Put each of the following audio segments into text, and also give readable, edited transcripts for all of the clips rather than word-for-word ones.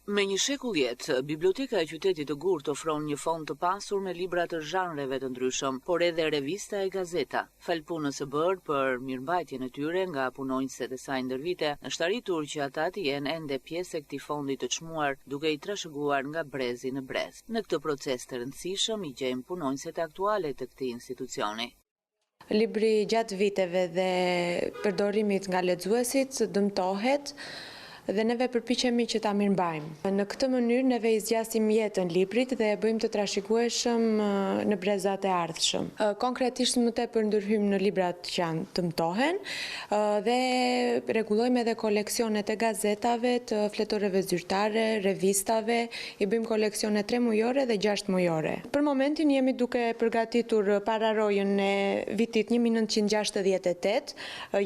Me një shekull jetë, Biblioteka e Qytetit të Gurët ofron një fond të pasur me libra të zhanreve të ndryshëm, por edhe revista e gazeta. Fal punës së bërë për mirëmbajtjen e tyre nga punonjësit e saj ndër vite, është arritur që ata të jenë ende pjesë e këtij fondi të çmuar, duke i trashëguar nga brezi në brez. Në këtë proces të rëndësishëm i gjejmë punonjësit aktuale të këtij institucioni. Libri gjatë viteve dhe përdorimit nga lexuesit dëmtohet dhe neve përpiqemi që ta mirëmbajmë. Në këtë mënyrë neve i zgjasim jetën librit dhe e bëjmë të trashëgueshëm në brezat e ardhshëm. Konkretisht më tepër ndërhyjmë në librat që janë dëmtohen dhe rregullojmë edhe koleksionet e gazetave, të fletoreve zyrtare, revistave, i bëjmë koleksione 3 mujore dhe 6 mujore. Për momentin jemi duke përgatitur pararojën e vitit 1968,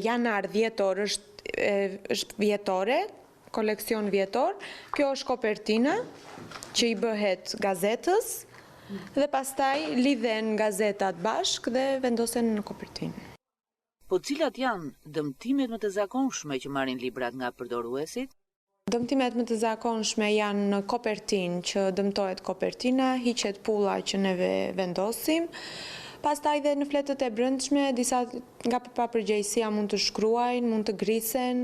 janar dhjetor është vjetore, koleksion vjetor. Kjo është kopertina që i bëhet gazetës dhe pastaj lidhen gazetat bashk dhe vendosen në kopertinë. Po cilat janë dëmtimet më të zakonshme që marrin librat nga përdoruesit? Dëmtimet më të zakonshme janë në kopertinë, që dëmtohet kopertina, hiqet pulla që neve vendosim. Pastaj dhe në fletët e brendshme, disa nga papërgjegjësia mund të shkruajnë, mund të grisen,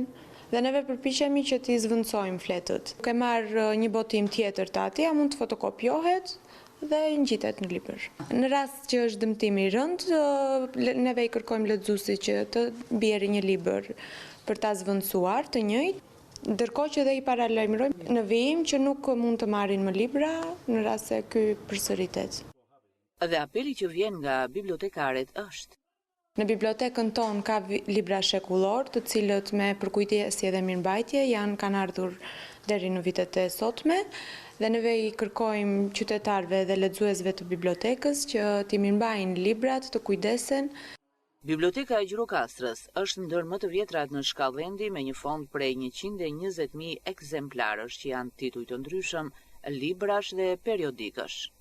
dhe neve përpiqemi që t'i zvendësojmë fletët. Ke marrë një botim tjetër të atij, mund të fotokopiohet dhe ngjitet në libër. Në rast që është dëmtimi i rënd, neve i kërkojmë lexuesit që të bjerë një libër për ta zvendësuar të njëjtë, ndërkohë që dhe i paralajmërojmë në vijim që nuk mund të marrin më libra në rast se ky përsëritet. Dhe apeli që vjen nga bibliotekarët është: në bibliotekën tonë ka libra shekullor, të cilët me përkujtesje dhe mirëmbajtje kanë ardhur deri në vitet e sotme, dhe neve i kërkojmë qytetarëve dhe lexuesve të bibliotekës që t'i mirëmbajnë librat, të kujdesen. Biblioteka e Gjirokastrës është ndër më të vjetrat në shkallë vendi, me një fond prej 120.000 ekzemplarësh që janë tituj të ndryshëm, librash dhe periodikësh.